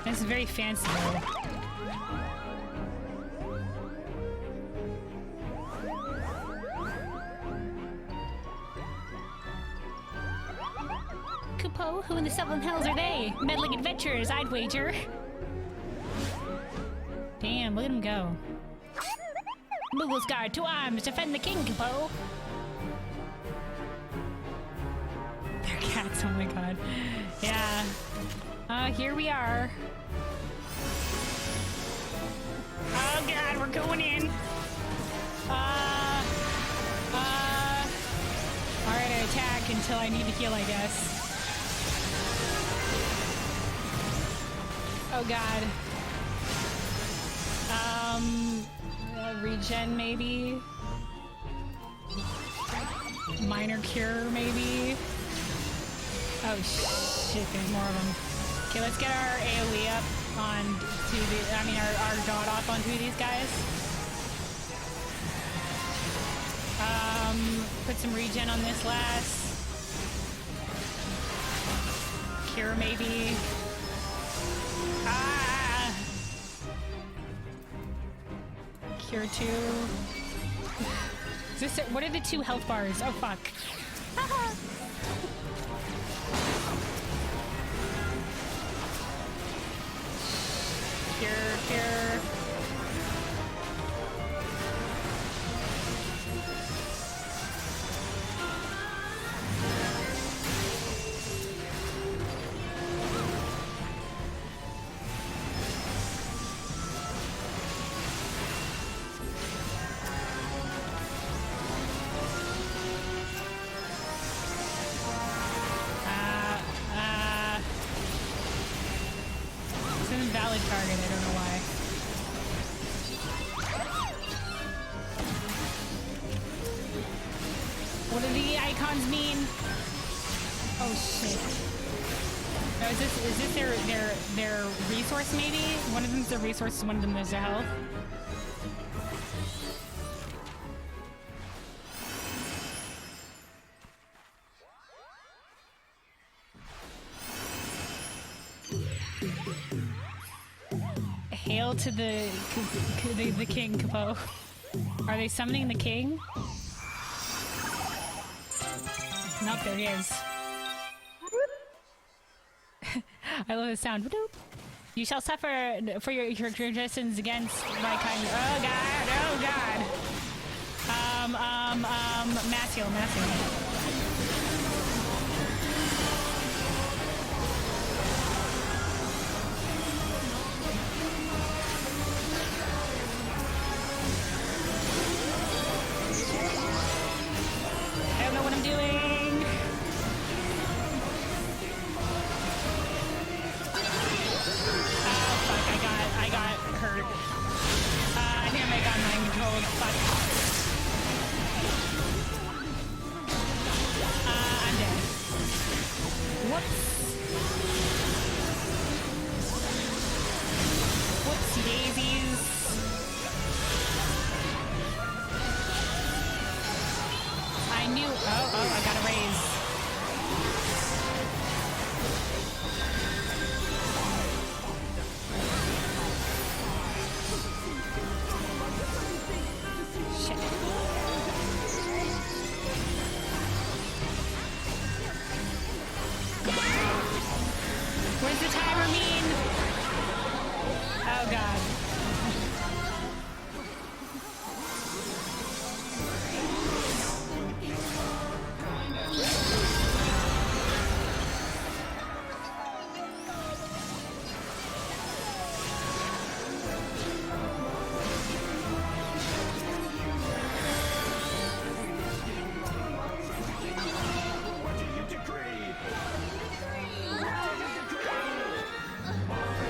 This is very fancy though.
Kapo? Who in the seven hells are they? Meddling adventurers, I'd wager.
Damn, look at him go.
Moogle's Guard, to arms, defend the king, Kapo.
They're cats, oh my god. Yeah. Here we are. Oh god, we're going in. Alright, I attack until I need to heal, I guess. Oh god. Regen maybe? Minor cure maybe? Oh shit, there's more of them. Okay, let's get our AoE up on to the, I mean our dot off onto these guys. Put some regen on this last. Cure maybe. Ah! Cure 2. Is this it? What are the 2 health bars? Oh fuck. Cure. It's an invalid target, I don't know why. What do the icons mean? Oh shit. Oh, is this their resource maybe? One of them's a resource, one of them is a health. Hail to the king, Kapo. Are they summoning the king? Nope, there he is. I love the sound. You shall suffer for your transgressions against my kind. Oh god! Oh god! Massiel. I don't know what I'm doing. Oh fuck! I got hurt. I think I might have gotten mind controlled. Fuck. I'm dead. Whoops. Whoopsie daisies. I knew. Oh, I got a raise. Shit. What does the timer mean? Oh god.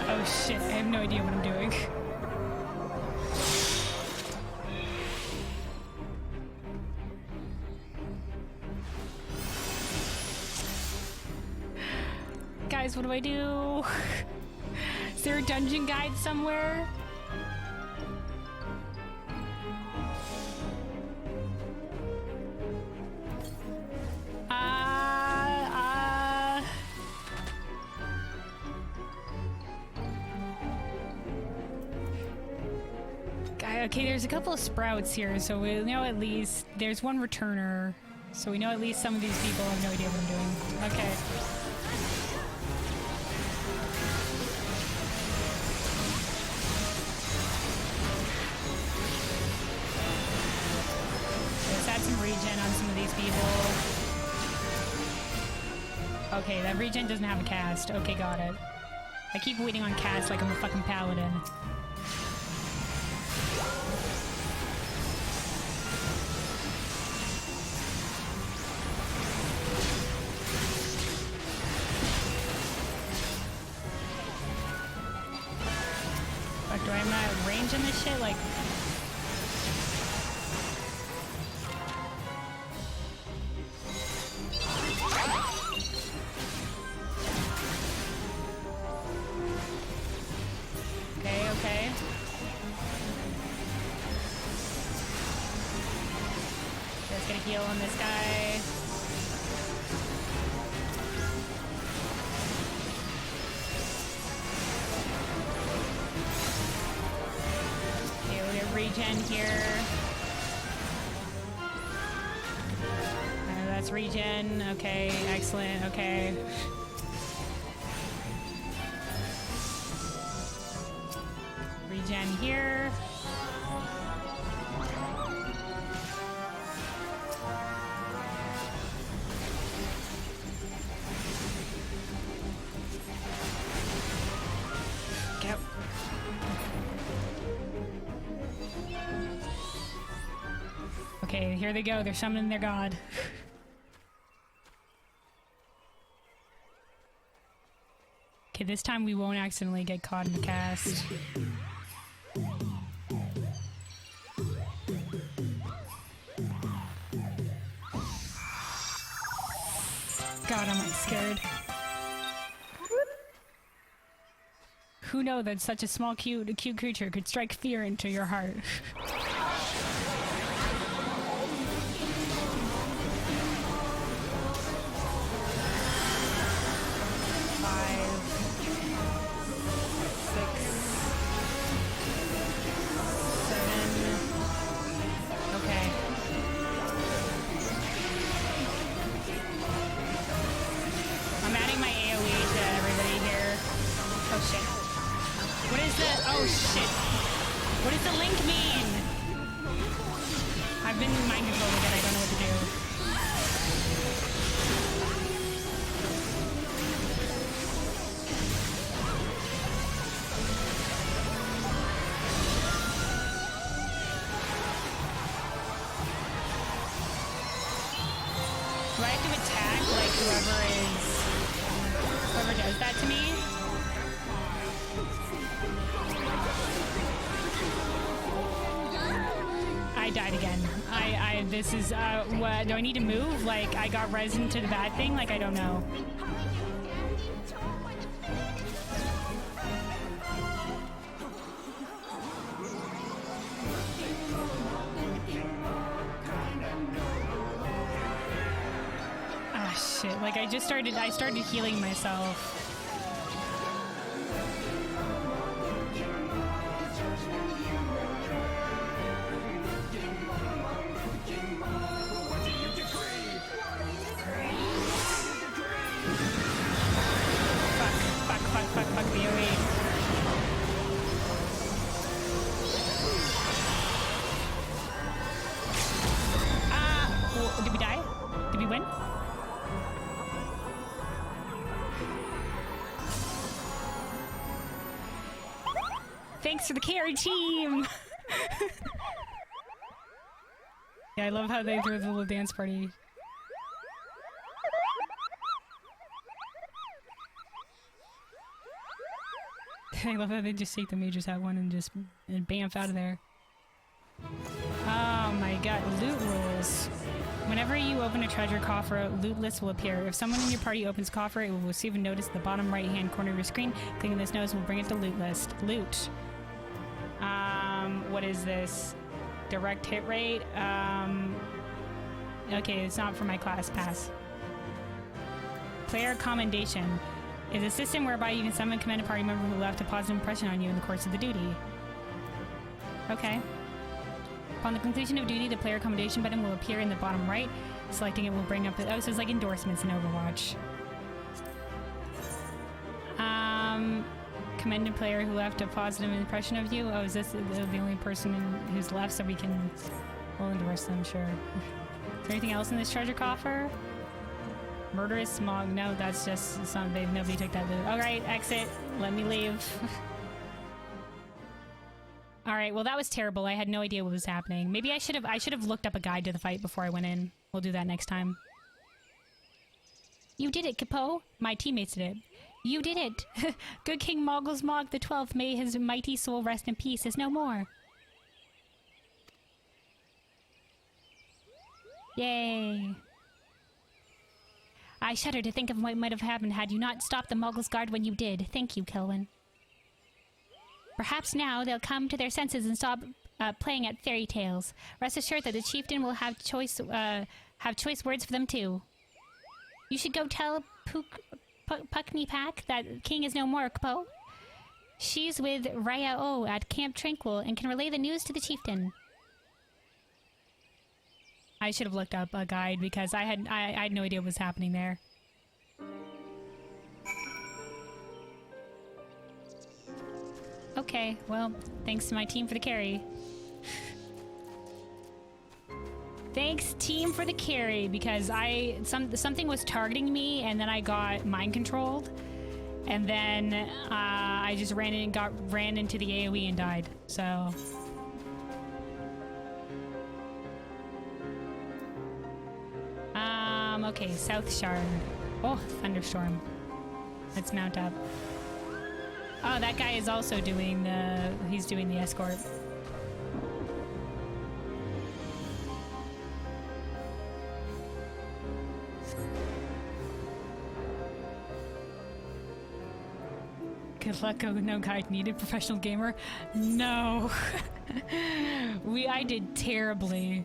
Oh shit, I have no idea what I'm doing. Guys, what do I do? Is there a dungeon guide somewhere? Okay, there's a couple of sprouts here, so we know at least there's one returner, so we know at least some of these people have no idea what I'm doing. Okay. some regen on some of these people. Okay, that regen doesn't have a cast. Okay, got it. I keep waiting on cast like I'm a fucking paladin. Fuck, do I have my range in this shit? Like... Okay. Just gonna heal on this guy. Okay, we'll get regen here. That's regen. Okay, excellent. Okay. Regen here. Go. Okay, here they go. They're summoning their god. Okay, this time we won't accidentally get caught in the cast. God, am I scared. Who knew that such a small, cute creature could strike fear into your heart? Whoever does that to me. I died again. This is, what, do I need to move? Like, I got resin to the bad thing? Like, I don't know. Shit, like I started healing myself. Fuck the away. Did we die? Did we win? Thanks for the carry team! Yeah, I love how they throw the little dance party. I love how they just take the mages out one and just bamf out of there. Oh my god, loot rules. Whenever you open a treasure coffer, a loot list will appear. If someone in your party opens coffer, it will receive a notice at the bottom right-hand corner of your screen. Clicking this notice will bring it to loot list. Loot. What is this? Direct hit rate? Okay, it's not for my class pass. Player commendation is a system whereby you can summon command a party member who left a positive impression on you in the course of the duty. Okay. Upon the conclusion of duty, the player commendation button will appear in the bottom right. Selecting it will bring up the... Oh, so it's like endorsements in Overwatch. Commended player who left a positive impression of you. Oh, is this the only person who's left so we can... We'll endorse them, sure. there anything else in this treasure coffer? Murderous smog. No, that's just something. Nobody took that loot. Alright, exit. Let me leave. Alright, well that was terrible. I had no idea what was happening. Maybe I should have looked up a guide to the fight before I went in. We'll do that next time.
You did it, Capo.
My teammates did it.
You did it.
Good King Moggle Mog the 12th, may his mighty soul rest in peace, is no more.
Yay. I shudder to think of what might have happened had you not stopped the Moggle's guard when you did. Thank you, Kelwyn. Perhaps now they'll come to their senses and stop playing at fairy tales. Rest assured that the chieftain will have choice words for them too. You should go tell Puckney Pack that King is no more, Capo. She's with Raya O at Camp Tranquil and can relay the news to the chieftain.
I should have looked up a guide because I had no idea what was happening there. Okay, well, thanks to my team for the carry. Thanks, team, for the carry, because something was targeting me, and then I got mind controlled, and then I just ran into the AoE and died. So. Okay, South Shard. Oh, thunderstorm. Let's mount up. Oh, that guy is also doing he's doing the escort. Good luck, no guide needed, professional gamer. No. I did terribly.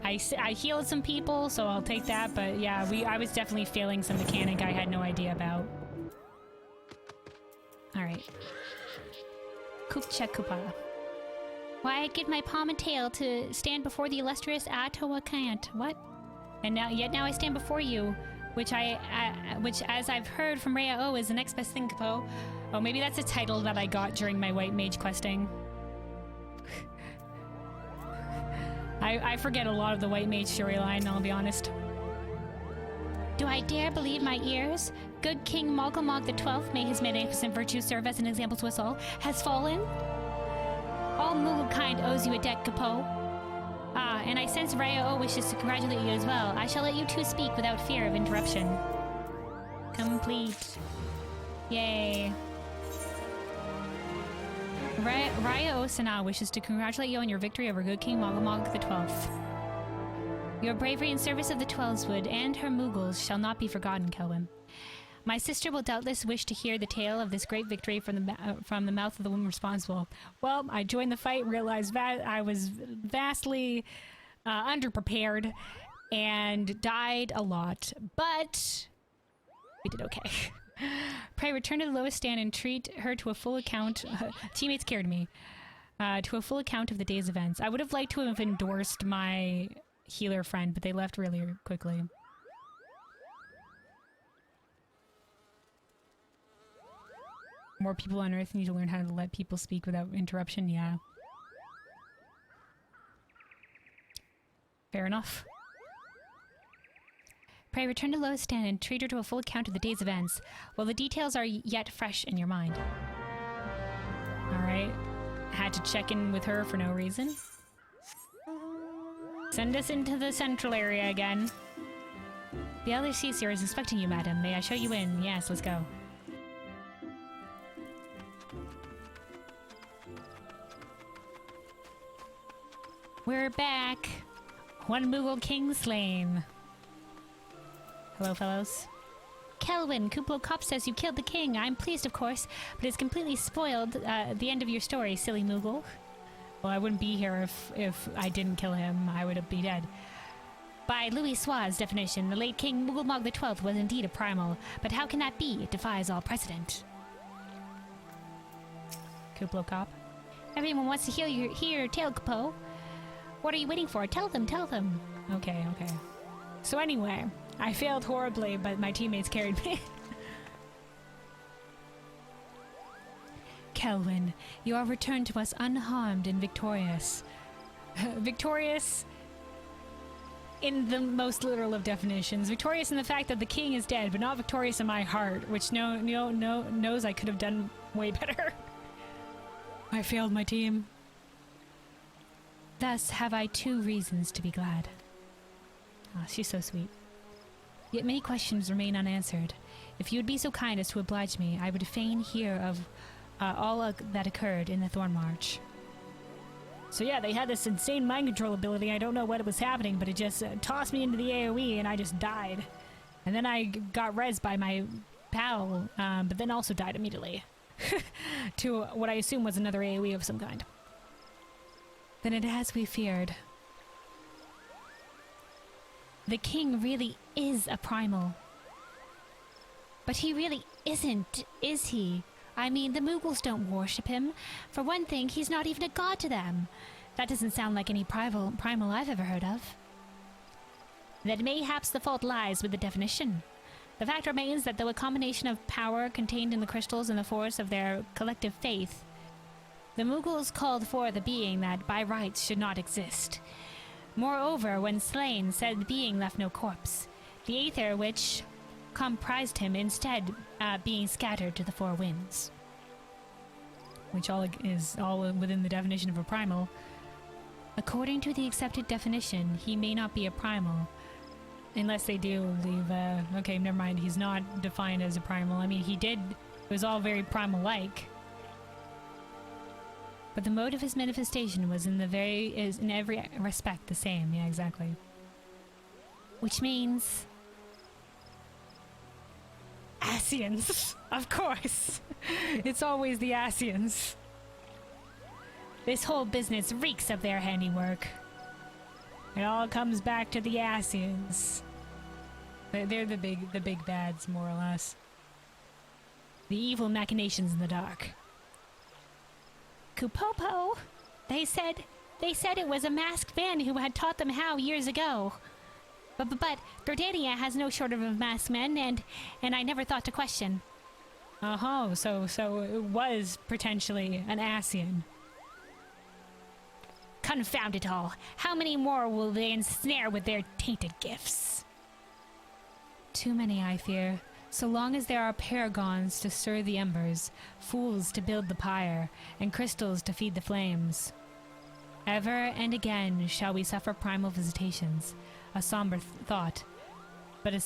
I healed some people, so I'll take that, but yeah, I was definitely failing some mechanic I had no idea about. Alright. Kupcha Kupa.
Why, I'd give my palm and tail to stand before the illustrious Atoa Kant. What?
And now I stand before you, which as I've heard from Rhea O is the next best thing, Capo. Oh, maybe that's a title that I got during my White Mage questing. I forget a lot of the White Mage storyline, I'll be honest.
Do I dare believe my ears? Good King Moggle Mog the 12th, may his magnificent virtue serve as an example to us all, has fallen? All Mooglekind owes you a debt, Capo. Ah, and I sense Raya O wishes to congratulate you as well. I shall let you two speak without fear of interruption.
Complete.
Yay.
Raya O Sana wishes to congratulate you on your victory over Good King Moggle Mog the 12th. Your bravery in service of the Twelveswood and her Moogles shall not be forgotten, Kelwyn. My sister will doubtless wish to hear the tale of this great victory from the mouth of the woman responsible. Well, I joined the fight, realized that I was vastly underprepared, and died a lot, but we did okay. Pray return to the lowest stand and treat her to a full account. Teammates carried me to a full account of the day's events. I would have liked to have endorsed my healer friend, but they left really quickly. More people on Earth need to learn how to let people speak without interruption. Yeah. Fair enough.
Pray return to lowest stand and treat her to a full account of the day's events, while the details are yet fresh in your mind.
Alright. Had to check in with her for no reason. Send us into the central area again.
The elder Caesar is expecting you, madam. May I show you in?
Yes, let's go. We're back. One Moogle King slain. Hello, fellows.
Kelwyn, Kuplo Cop says you killed the king. I'm pleased, of course, but it's completely spoiled the end of your story, silly Moogle.
Well, I wouldn't be here if I didn't kill him. I would be dead.
By Louis Sua's definition, the late King Moggle Mog the 12th was indeed a primal, but how can that be? It defies all precedent.
Kuplo Cop.
Everyone wants to hear your tale, Capo. What are you waiting for? Tell them, tell them.
Okay. So anyway, I failed horribly, but my teammates carried me. Kelwyn, you are returned to us unharmed and victorious. Victorious in the most literal of definitions. Victorious in the fact that the king is dead, but not victorious in my heart, which knows I could have done way better. I failed my team. Thus have I 2 reasons to be glad. Ah, she's so sweet. Yet many questions remain unanswered. If you would be so kind as to oblige me, I would fain hear of all that occurred in the THORNMARGH. So yeah, they had this insane mind control ability. I don't know what was happening, but it just tossed me into the AoE and I just died. And then I got rezzed by my pal, but then also died immediately. To what I assume was another AoE of some kind. Then it as we feared. The king really is a primal. But he really isn't, is he? I mean, the Moogles don't worship him. For one thing, he's not even a god to them. That doesn't sound like any primal I've ever heard of. Then mayhaps the fault lies with the definition. The fact remains that though a combination of power contained in the crystals and the force of their collective faith, the Moogles called forth a being that by rights should not exist. Moreover, when slain, said being left no corpse. The aether which comprised him instead being scattered to the 4 winds. Which is all within the definition of a primal. According to the accepted definition, he may not be a primal. Unless they do leave, okay, never mind, he's not defined as a primal. I mean, it was all very primal-like. But the mode of his manifestation was in every respect the same. Yeah, exactly. Which means... Ascians! Of course! It's always the Ascians. This whole business reeks of their handiwork. It all comes back to the Ascians. They're the big bads, more or less. The evil machinations in the dark.
Kupopo! They said it was a masked man who had taught them how years ago. But Gordania has no short of a masked men, and I never thought to question.
Oh, so it was potentially an Ascian.
Confound it all. How many more will they ensnare with their tainted gifts?
Too many, I fear. So long as there are paragons to stir the embers, fools to build the pyre, and crystals to feed the flames. Ever and again shall we suffer primal visitations. A somber thought, but a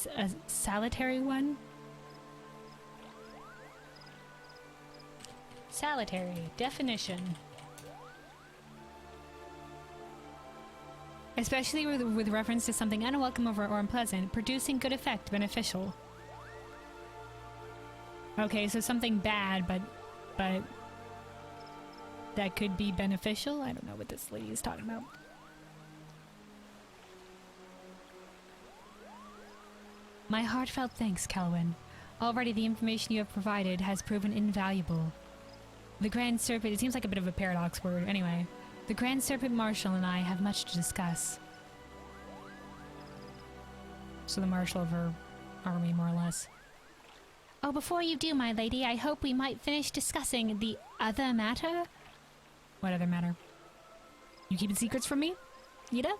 salutary one? Salutary. Definition. Especially with reference to something unwelcome or unpleasant, producing good effect, beneficial. Okay, so something bad, but that could be beneficial? I don't know what this lady is talking about. My heartfelt thanks, Calwyn. Already the information you have provided has proven invaluable. The Grand Serpent, it seems like a bit of a paradox word, anyway. The Grand Serpent Marshal and I have much to discuss. So the Marshal of her army, more or less.
Oh, before you do, my lady, I hope we might finish discussing the other matter.
What other matter? You keeping secrets from me, Yida?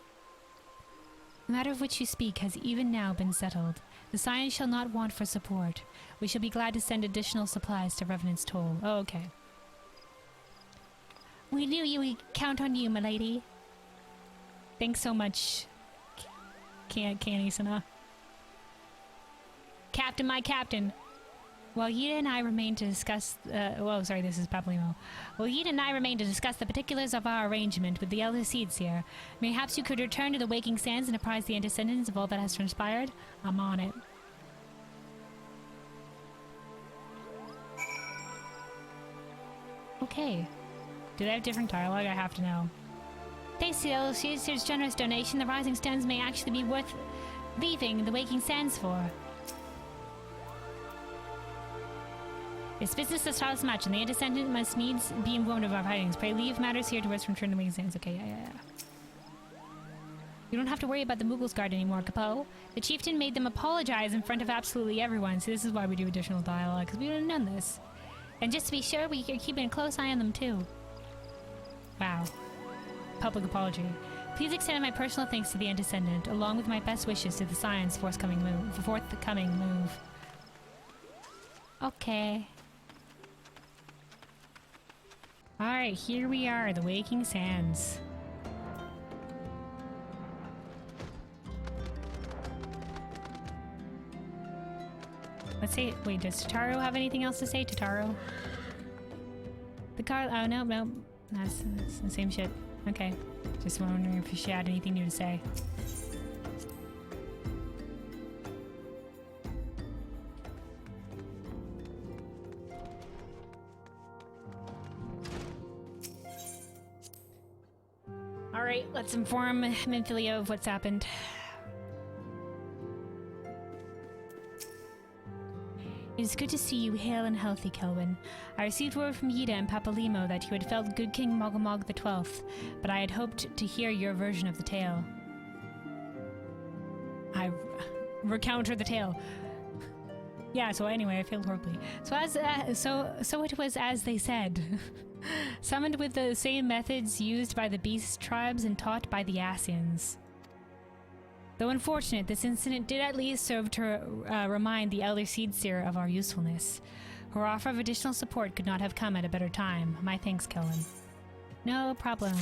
The matter of which you speak has even now been settled. The Science shall not want for support. We shall be glad to send additional supplies to Revenant's Toll. Oh, okay.
We knew you would count on you, my lady.
Thanks so much, Canisana. Captain, my captain. While Yida and I remain to discuss... this is Paplimo. While Yida and I remain to discuss the particulars of our arrangement with the elder seeds here, mayhaps you could return to the Waking Sands and apprise the Antecedents of all that has transpired? I'm on it. Okay. Do they have different dialogue? I have to know.
Thanks to the elder seeds' generous donation, the Rising Stones may actually be worth leaving the Waking Sands for. It's business that starts much, and the Antecedent must needs be informed of our findings. Pray leave matters here to us from return to Waking Sands. Okay, yeah. You don't have to worry about the Moogles Guard anymore, Capo. The chieftain made them apologize in front of absolutely everyone, so this is why we do additional dialogue, because we wouldn't have done this. And just to be sure, we are keeping a close eye on them, too. Wow. Public apology. Please extend my personal thanks to the Antecedent, along with my best wishes to the Scion's forthcoming move. Okay. Alright, here we are, the Waking Sands. Let's see. Wait, does Totaro have anything else to say? Totaro? The car. Oh, no. That's the same shit. Okay. Just wondering if she had anything new to say. Alright, let's inform Minfilia of what's happened. It is good to see you hale and healthy, Kelwyn. I received word from Yida and Papalimo that you had felled good King Moggle Mog the 12th, but I had hoped to hear your version of the tale. I recounted the tale. Yeah, so anyway, I failed horribly. So it was as they said. Summoned with the same methods used by the Beast tribes and taught by the Asians. Though unfortunate, this incident did at least serve to remind the Elder Seedseer of our usefulness. Her offer of additional support could not have come at a better time. My thanks, Kelwyn. No problem.